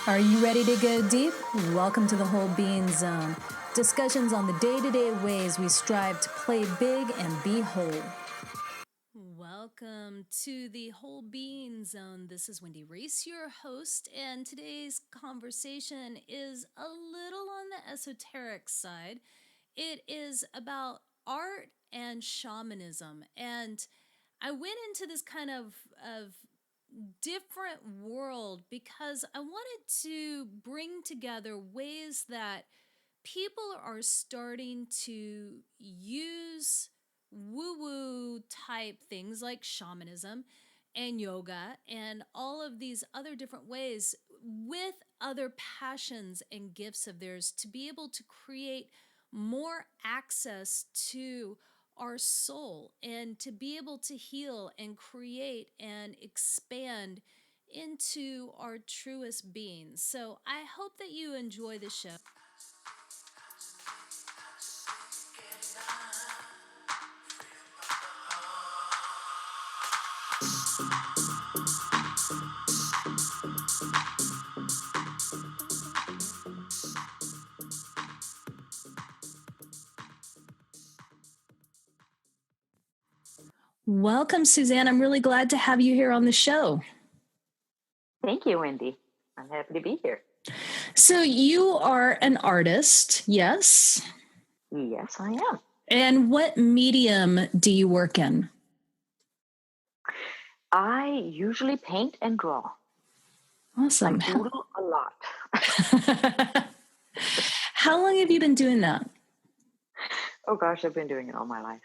Are you ready to go deep? Welcome to the Whole Being Zone. Discussions on the day-to-day ways we strive to play big and be whole. Welcome to the Whole Being Zone. This is Wendy Reese, your host, and today's conversation is a little on the esoteric side. It is about art and shamanism, and I went into this kind of different world because I wanted to bring together ways that people are starting to use woo-woo type things like shamanism and yoga and all of these other different ways with other passions and gifts of theirs to be able to create more access to our soul and to be able to heal and create and expand into our truest being. So I hope that you enjoy the show. Welcome, Suzanne. I'm really glad to have you here on the show. Thank you, Wendy. I'm happy to be here. So you are an artist, yes? Yes, I am. And what medium do you work in? I usually paint and draw. Awesome. I doodle a lot. How long have you been doing that? Oh gosh, I've been doing it all my life.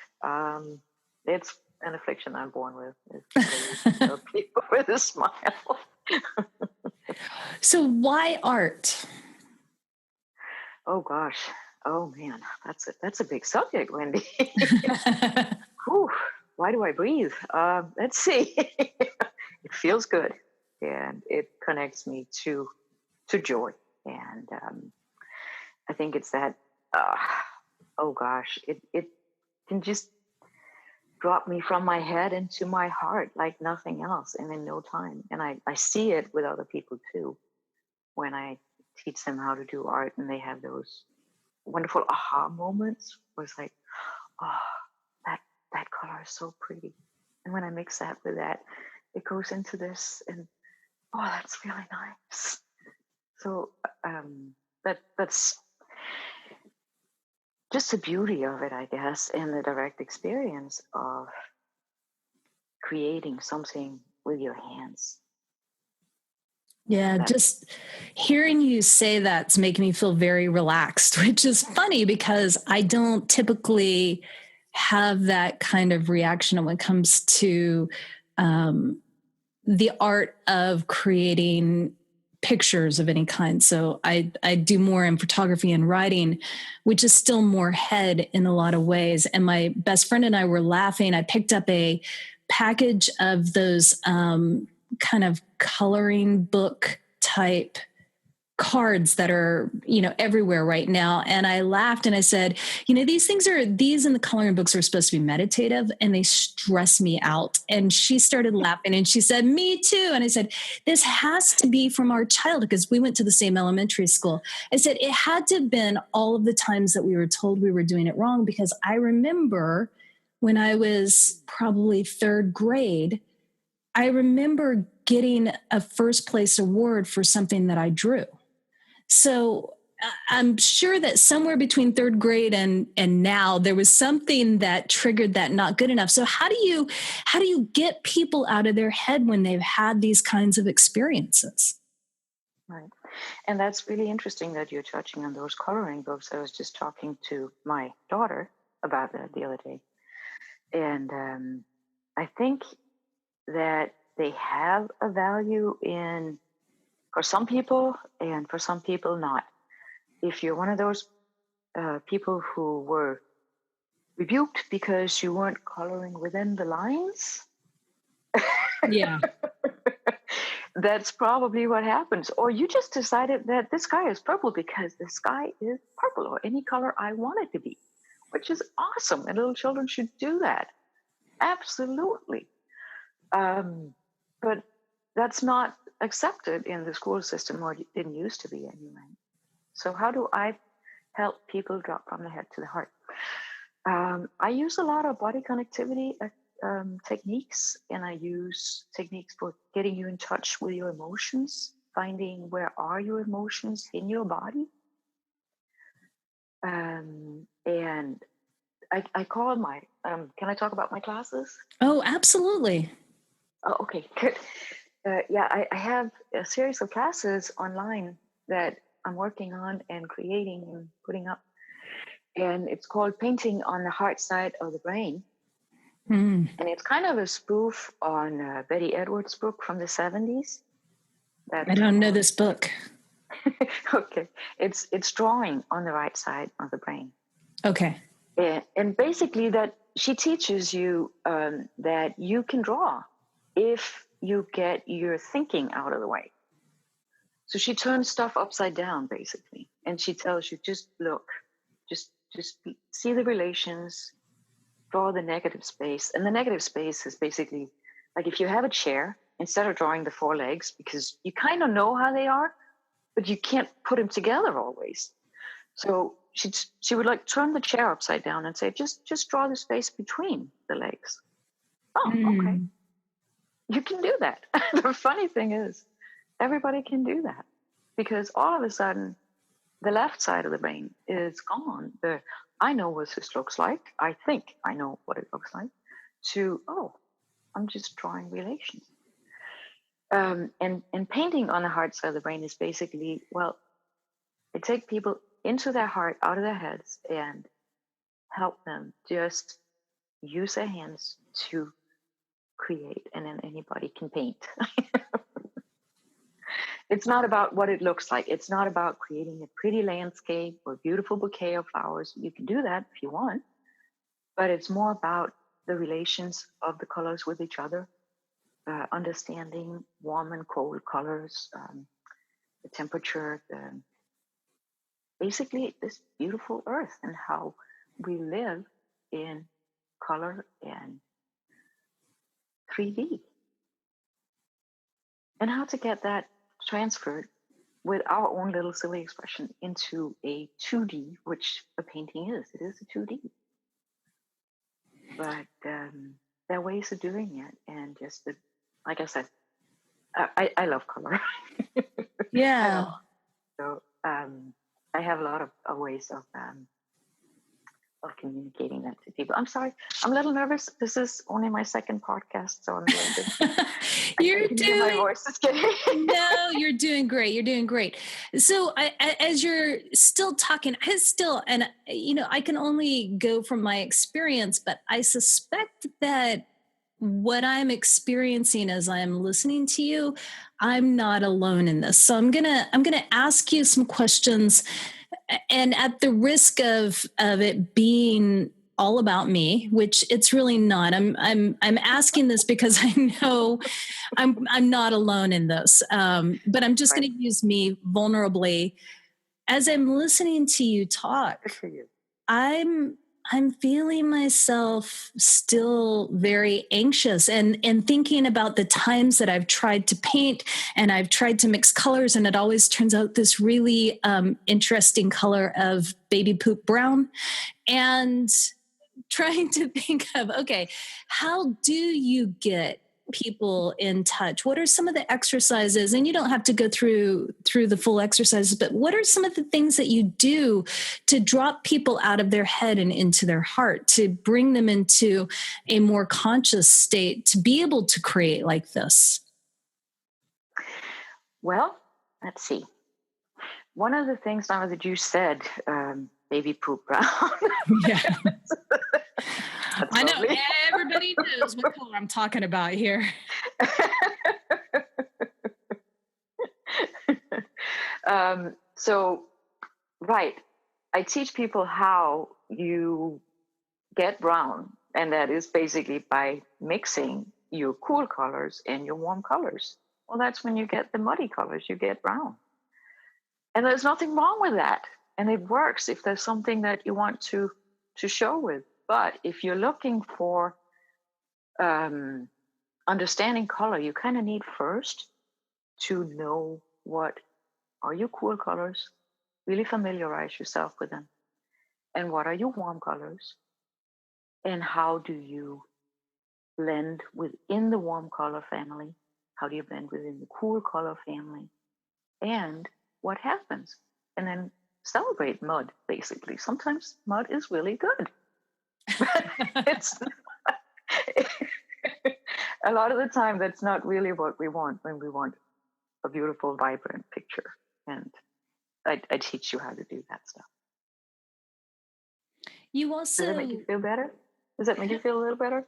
It's an affliction I'm born with. It's people with a smile. So why art? Oh gosh. Oh man, that's a big subject, Wendy. Whew, why do I breathe? Let's see. It feels good, and it connects me to joy, and I think it's that. Oh gosh, it can just drop me from my head into my heart like nothing else, and in no time. And I see it with other people too when I teach them how to do art, and they have those wonderful aha moments where it's like, oh, that color is so pretty. And when I mix that with that, it goes into this, and oh, that's really nice. So that's just the beauty of it, I guess, and the direct experience of creating something with your hands. Yeah, just hearing you say that's making me feel very relaxed, which is funny because I don't typically have that kind of reaction when it comes to the art of creating pictures of any kind. So I do more in photography and writing, which is still more head in a lot of ways. And my best friend and I were laughing. I picked up a package of those kind of coloring book type cards that are, everywhere right now. And I laughed and I said, these in the coloring books are supposed to be meditative and they stress me out. And she started laughing and she said, me too. And I said, this has to be from our childhood because we went to the same elementary school. I said, it had to have been all of the times that we were told we were doing it wrong, because I remember when I was probably third grade, I remember getting a first place award for something that I drew. So I'm sure that somewhere between third grade and now there was something that triggered that not good enough. So how do you get people out of their head when they've had these kinds of experiences? Right. And that's really interesting that you're touching on those coloring books. I was just talking to my daughter about that the other day. And I think that they have a value for some people and for some people not. If you're one of those people who were rebuked because you weren't coloring within the lines, Yeah. That's probably what happens. Or you just decided that the sky is purple because the sky is purple, or any color I want it to be, which is awesome. And little children should do that. Absolutely. But that's not accepted in the school system, or it didn't used to be anyway. So how do I help people drop from the head to the heart? I use a lot of body connectivity techniques, and I use techniques for getting you in touch with your emotions, finding where are your emotions in your body. And I call my, can I talk about my classes? Oh, absolutely. Oh, okay, good. Yeah, I have a series of classes online that I'm working on and creating and putting up. And it's called Painting on the Heart Side of the Brain. Mm. And it's kind of a spoof on Betty Edwards' book from the 70s. I don't know this book. Okay. It's drawing on the right side of the brain. Okay. And basically that she teaches you that you can draw if you get your thinking out of the way. So she turns stuff upside down, basically. And she tells you, just look, just see the relations, draw the negative space. And the negative space is basically like if you have a chair, instead of drawing the four legs, because you kind of know how they are, but you can't put them together always. So she would like turn the chair upside down and say, just draw the space between the legs. Oh, okay. You can do that. The funny thing is, everybody can do that, because all of a sudden, the left side of the brain is gone. I know what this looks like. I think I know what it looks like. To, oh, I'm just drawing relations. And painting on the heart side of the brain is basically, well, it takes people into their heart, out of their heads, and help them just use their hands to create, and then anybody can paint. It's not about what it looks like. It's not about creating a pretty landscape or a beautiful bouquet of flowers. You can do that if you want, but it's more about the relations of the colors with each other, understanding warm and cold colors, the temperature, basically this beautiful earth, and how we live in color and 3D, and how to get that transferred with our own little silly expression into a 2D, which a painting is. It is a 2D. But there are ways of doing it. And just, like I said, I love color. Yeah. So I have a lot of ways of communicating that to people. I'm sorry, I'm a little nervous. This is only my second podcast, so I'm a little bit. You're doing. My voice is getting. No, you're doing great. You're doing great. So, as you're still talking, and I can only go from my experience, but I suspect that what I'm experiencing as I'm listening to you, I'm not alone in this. So I'm gonna ask you some questions, and at the risk of it being all about me, which it's really not. I'm asking this because I know I'm not alone in this. But I'm just Right. going to use me vulnerably. As I'm listening to you talk, Good for you. I'm feeling myself still very anxious, and thinking about the times that I've tried to paint and I've tried to mix colors, and it always turns out this really interesting color of baby poop brown, and trying to think of, okay, how do you get people in touch? What are some of the exercises? And you don't have to go through the full exercises, but what are some of the things that you do to drop people out of their head and into their heart, to bring them into a more conscious state to be able to create like this? Well, let's see. One of the things now that you said, baby poop brown. Yeah. I know Lovely. everybody knows what color I'm talking about here. So, right, I teach people how you get brown, and that is basically by mixing your cool colors and your warm colors. Well, that's when you get the muddy colors, you get brown. And there's nothing wrong with that. And it works if there's something that you want to show with. But if you're looking for understanding color, you kind of need first to know what are your cool colors, really familiarize yourself with them, and what are your warm colors, and how do you blend within the warm color family, how do you blend within the cool color family, and what happens, and then celebrate mud. Basically, sometimes mud is really good, but it's a lot of the time that's not really what we want when we want a beautiful, vibrant picture. And I teach you how to do that stuff. You Does that make you also, feel better? Does that make you feel a little better?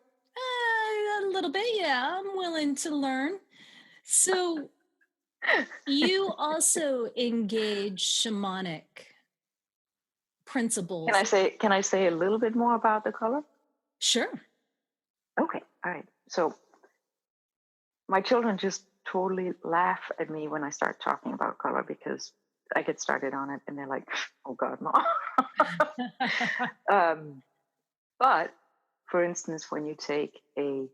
a little bit, yeah, I'm willing to learn. So you also engage shamanic Can principles. I say can I say a little bit more about the color? Sure. Okay, all right. So my children just totally laugh at me when I start talking about color because I get started on it and they're like, "Oh God, mom." um, but for instance, when you take a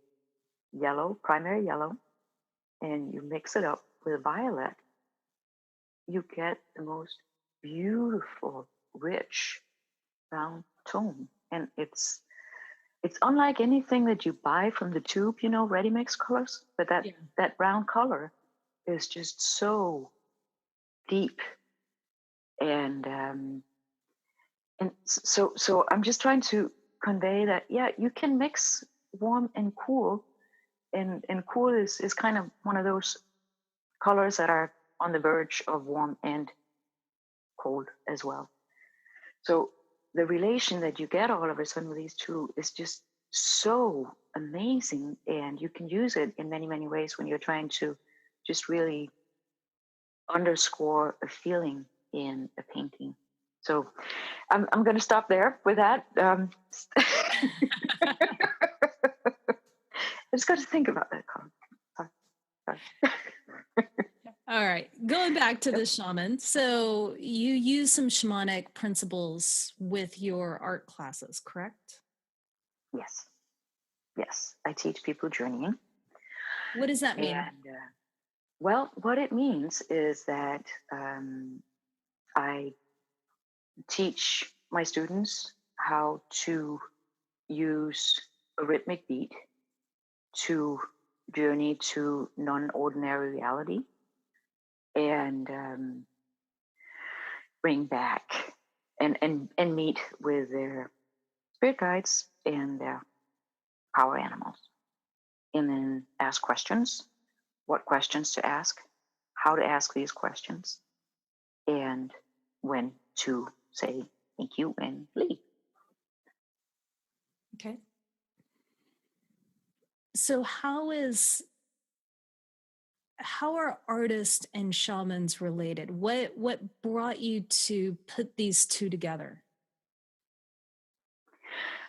yellow, primary yellow, and you mix it up with violet, you get the most beautiful, rich brown tone, and it's unlike anything that you buy from the tube, ready mix colors. But that Yeah. that brown color is just so deep, and I'm just trying to convey that, yeah, you can mix warm and cool, and cool is kind of one of those colors that are on the verge of warm and cold as well. So the relation that you get all of a sudden with these two is just so amazing, and you can use it in many, many ways when you're trying to just really underscore a feeling in a painting. So I'm going to stop there with that. I just got to think about that. Sorry, sorry. All right. Going back to the shaman. So you use some shamanic principles with your art classes, correct? Yes, yes. I teach people journeying, What does that mean? and well, what it means is that I teach my students how to use a rhythmic beat to journey to non-ordinary reality, and bring back and meet with their spirit guides and their power animals, and then ask questions, what questions to ask, how to ask these questions, and when to say thank you and leave. Okay. So how are artists and shamans related? What brought you to put these two together?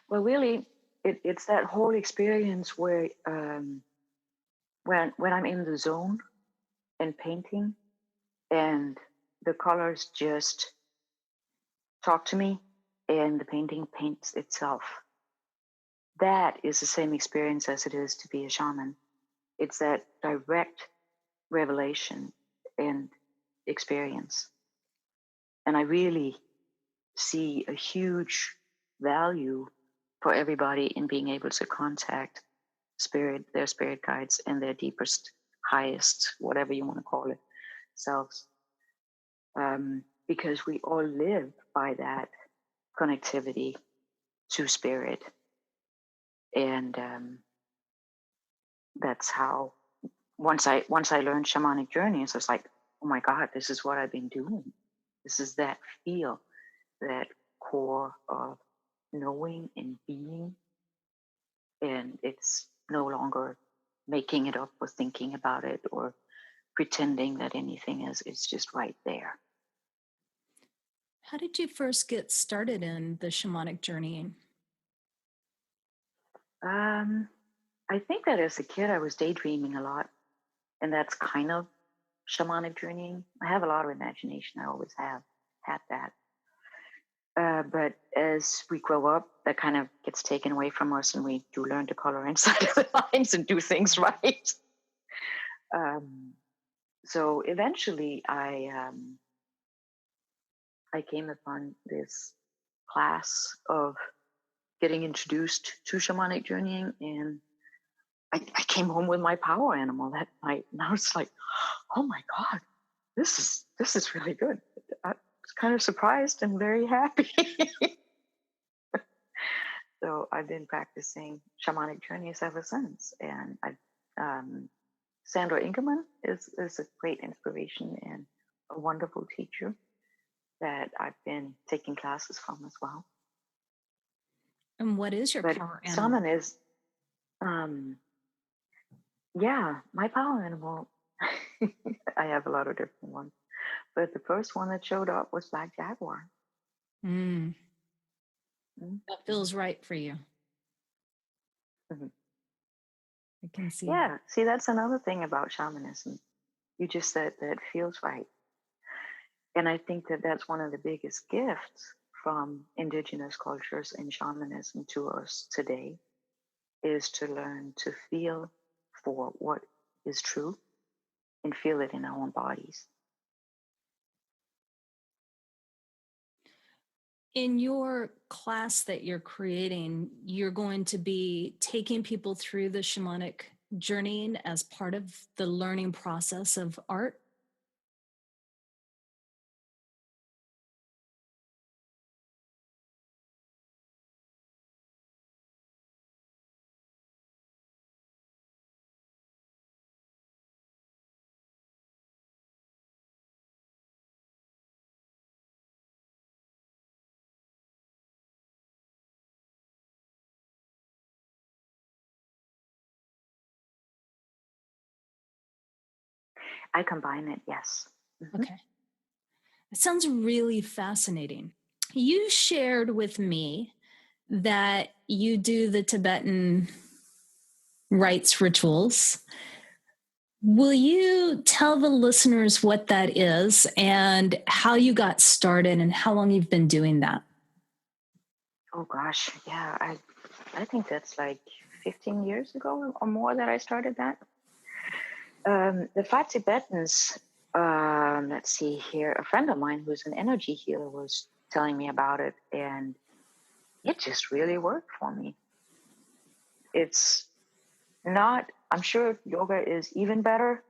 Well, really, it's that whole experience where when I'm in the zone and painting, and the colors just talk to me, and the painting paints itself. That is the same experience as it is to be a shaman. It's that direct revelation and experience. And I really see a huge value for everybody in being able to contact their spirit guides, and their deepest, highest, whatever you want to call it, selves. Because we all live by that connectivity to spirit. And that's how, once I learned shamanic journeys, I was like, oh my God, this is what I've been doing. This is that feel, that core of knowing and being. And it's no longer making it up or thinking about it or pretending that anything is. It's just right there. How did you first get started in the shamanic journeying? Um, I think that as a kid, I was daydreaming a lot, and that's kind of shamanic journeying. I have a lot of imagination. I always have had that. But as we grow up, that kind of gets taken away from us, and we do learn to color inside of the lines and do things right. Um, So eventually I came upon this class of getting introduced to shamanic journeying, and I came home with my power animal that night, and I was like, "Oh my god, this is really good." I was kind of surprised and very happy. So I've been practicing shamanic journeys ever since, and Sandra Ingerman is a great inspiration and a wonderful teacher that I've been taking classes from as well. And what is your But power animal? shaman is, um, yeah, my power animal. I have a lot of different ones, but the first one that showed up was Black Jaguar. Mm, that Mhm. feels right for you. Mhm. I can see that. Yeah, see, that's another thing about shamanism. You just said that feels right. And I think that that's one of the biggest gifts from indigenous cultures and shamanism to us today is to learn to feel for what is true and feel it in our own bodies. In your class that you're creating, you're going to be taking people through the shamanic journeying as part of the learning process of art. I combine it, yes. Hmm. Okay. It sounds really fascinating. You shared with me that you do the Tibetan rites rituals. Will you tell the listeners what that is and how you got started and how long you've been doing that? Oh gosh, yeah, I think that's like 15 years ago or more that I started that. The five Tibetans, let's see here, a friend of mine who's an energy healer was telling me about it, and it just really worked for me. It's not, I'm sure yoga is even better,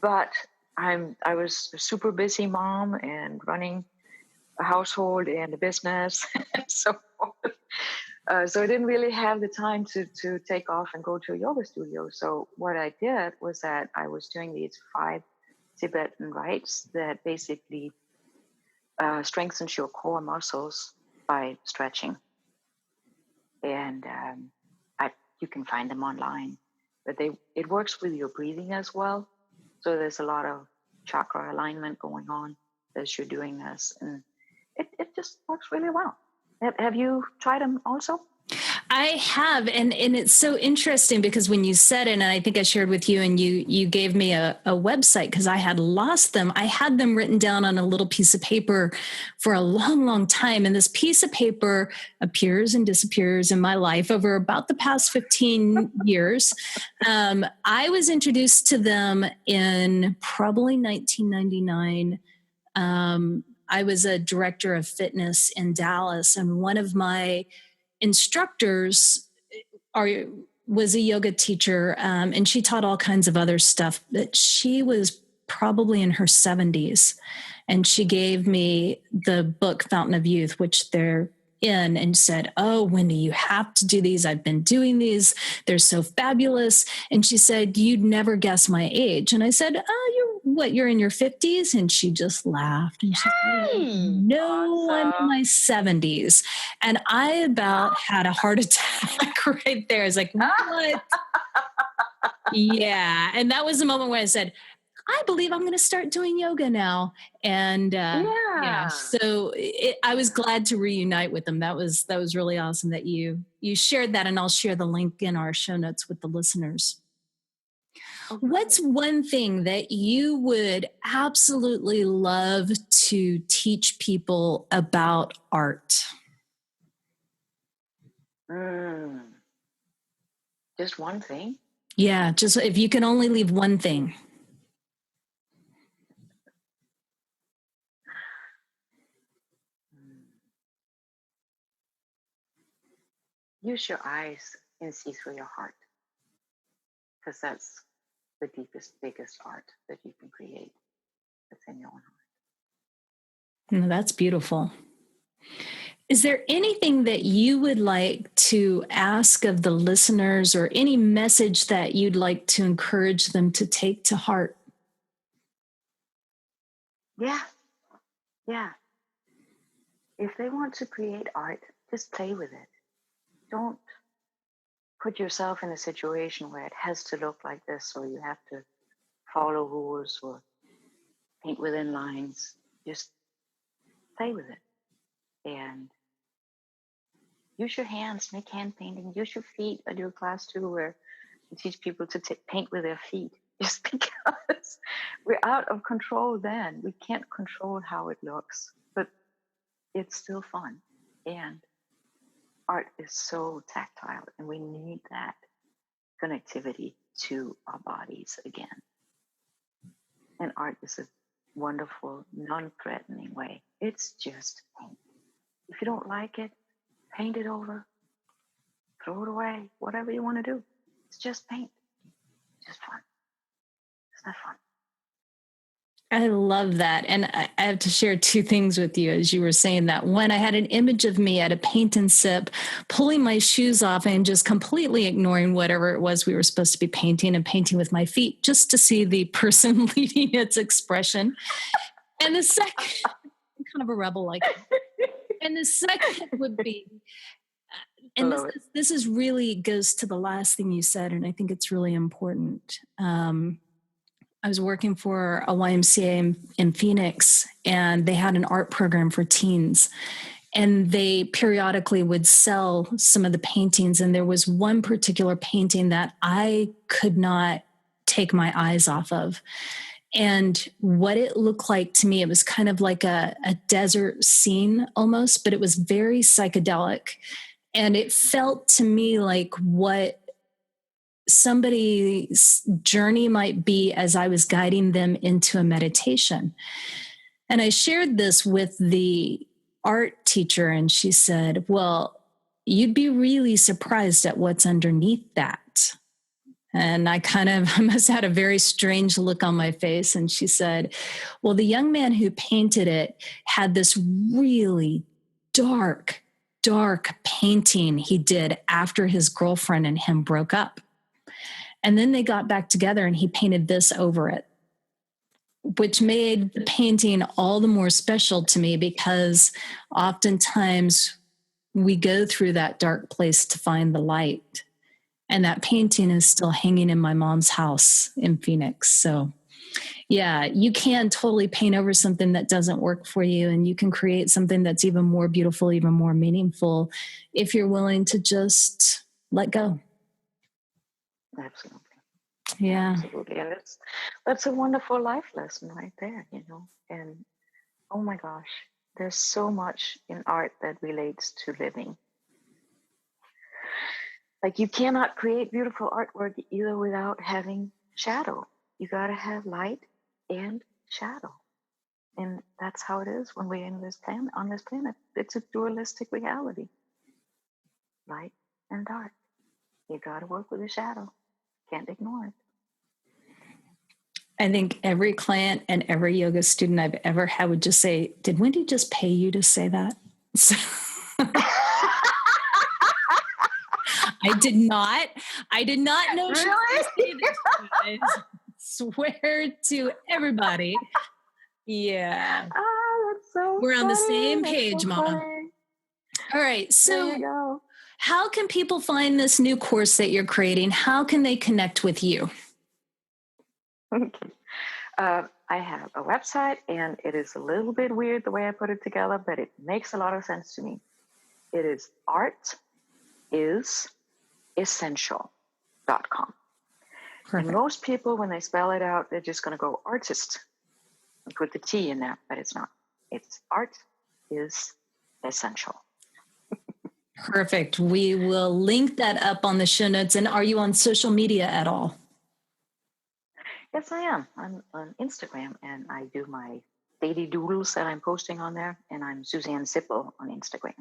but I was a super busy mom and running a household and a business. so so I didn't really have the time to take off and go to a yoga studio. So what I did was that I was doing these five Tibetan rites that basically strengthens your core muscles by stretching, and you can find them online. But it works with your breathing as well. So there's a lot of chakra alignment going on as you're doing this, and it just works really well. Have you tried them also? I have, and it's so interesting because when you said it, and I think I shared with you, and you gave me a website because I had lost them. I had them written down on a little piece of paper for a long, long time, and this piece of paper appears and disappears in my life over about the past 15 years. I was introduced to them in probably 1999. I was a director of fitness in Dallas, and one of my instructors are was a yoga teacher, and she taught all kinds of other stuff, but she was probably in her 70s, and she gave me the book Fountain of Youth, which they're in, and said, "Oh, Wendy, you have to do these. I've been doing these. They're so fabulous." And she said, "You'd never guess my age." And I said, "Oh, you're in your 50s?" And she just laughed and she said, Hey, "No, I'm in awesome. my 70s." And I about had a heart attack right there. I was like, "What?" Yeah. And that was the moment where I said, "I believe I'm going to start doing yoga now." And yeah, Yeah. so I was glad to reunite with them. That was really awesome that you shared that, and I'll share the link in our show notes with the listeners. Oh, What's great. one thing that you would absolutely love to teach people about art? Mm, just one thing. Yeah, just if you can only leave one thing. use your eyes and see through your heart, because that's the deepest, biggest art that you can create within your own heart. No, that's beautiful. Is there anything that you would like to ask of the listeners or any message that you'd like to encourage them to take to heart? Yeah, yeah. If they want to create art, just play with it. Don't put yourself in a situation where it has to look like this, or you have to follow rules or paint within lines. Just play with it and use your hands, make hand painting, use your feet. I do a class too where we teach people to paint with their feet, just because we're out of control then. We can't control how it looks, but it's still fun. And art is so tactile, and we need that connectivity to our bodies again. And art is a wonderful, non-threatening way. It's just paint. If you don't like it, paint it over, throw it away, whatever you want to do. It's just paint. It's just fun. It's not fun. I love that. And I have to share two things with you as you were saying that. One, I had an image of me at a paint and sip, pulling my shoes off and just completely ignoring whatever it was we were supposed to be painting and painting with my feet just to see the person leading its expression. And the second, I'm kind of a rebel like that. And the second would be, and this is really goes to the last thing you said, and I think it's really important. I was working for a YMCA in Phoenix, and they had an art program for teens. And they periodically would sell some of the paintings. And there was one particular painting that I could not take my eyes off of. And what it looked like to me, it was kind of like a desert scene almost, but it was very psychedelic. And it felt to me like what somebody's journey might be as I was guiding them into a meditation. And I shared this with the art teacher, and she said, well, you'd be really surprised at what's underneath that. And I must have had a very strange look on my face. And she said, well, the young man who painted it had this really dark, dark painting he did after his girlfriend and him broke up. And then they got back together and he painted this over it, which made the painting all the more special to me because oftentimes we go through that dark place to find the light. And that painting is still hanging in my mom's house in Phoenix. So, yeah, you can totally paint over something that doesn't work for you, and you can create something that's even more beautiful, even more meaningful if you're willing to just let go. Absolutely. Yeah. Absolutely. And that's a wonderful life lesson right there, And oh my gosh, there's so much in art that relates to living. Like you cannot create beautiful artwork either without having shadow. You got to have light and shadow. And that's how it is when we're on this planet. It's a dualistic reality. Light and dark. You got to work with the shadow. Can't ignore it. I think every client and every yoga student I've ever had would just say, did Wendy just pay you to say that? So I did not know she was going to say this. I swear to everybody. Yeah. That's so We're on the funny. same That's page, so Mama. funny. All right. So there you go. How can people find this new course that you're creating? How can they connect with you? Okay. I have a website, and it is a little bit weird the way I put it together, but it makes a lot of sense to me. It is artisessential.com. And most people, when they spell it out, they're just going to go artist and put the T in there, but it's not. It's art is essential. Perfect. We will link that up on the show notes. And are you on social media at all? Yes, I am. I'm on Instagram, and I do my daily doodles that I'm posting on there, and I'm Suzanne Zippel on Instagram.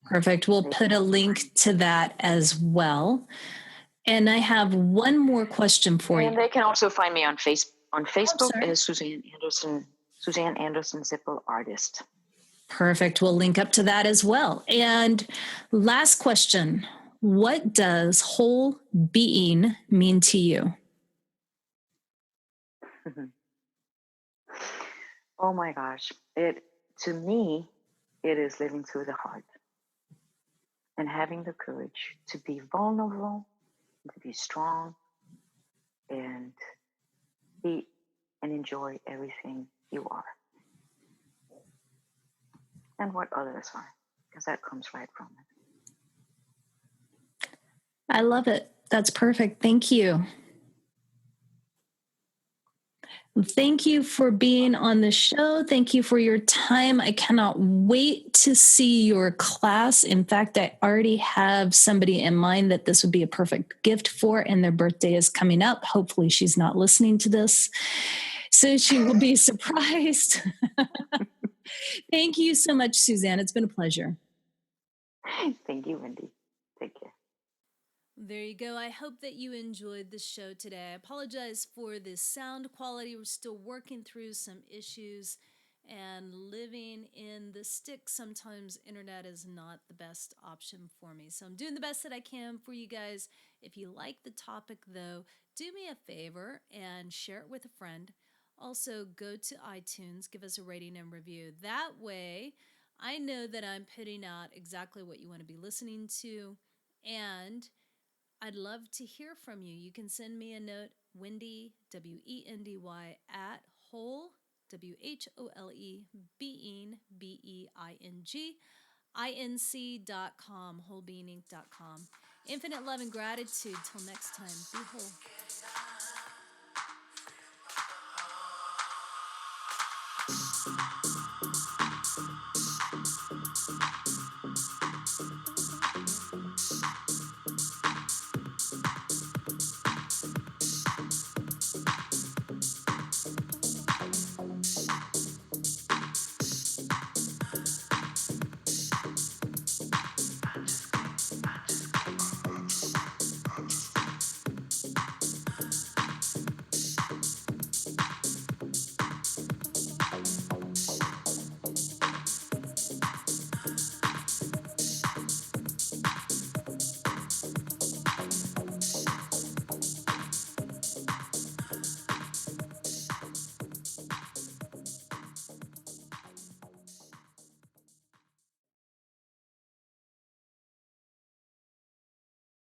Perfect. We'll They put can a also link find to that as well. And I have one more question for you. and they can also find me on Oh, Facebook sorry. as Suzanne Anderson Zippel artist. Perfect. We'll link up to that as well. And last question. What does whole being mean to you? Oh my gosh. To me, it is living through the heart and having the courage to be vulnerable, to be strong, and be and enjoy everything you are and what others are, because that comes right from it. I love it. That's perfect. Thank you. Thank you for being on the show. Thank you for your time. I cannot wait to see your class. In fact, I already have somebody in mind that this would be a perfect gift for, and their birthday is coming up. Hopefully, she's not listening to this, so she will be surprised. Thank you so much, Suzanne. It's been a pleasure. Thank you, Wendy. Take care. There you go. I hope that you enjoyed the show today. I apologize for the sound quality. We're still working through some issues and living in the sticks. Sometimes internet is not the best option for me. So I'm doing the best that I can for you guys. If you like the topic, though, do me a favor and share it with a friend. Also, go to iTunes, give us a rating and review. That way, I know that I'm putting out exactly what you want to be listening to. And I'd love to hear from you. You can send me a note, Wendy, Wendy, at whole, WHOLE, being, BEING, INC.com, wholebeing.com. Infinite love and gratitude. Till next time, be whole.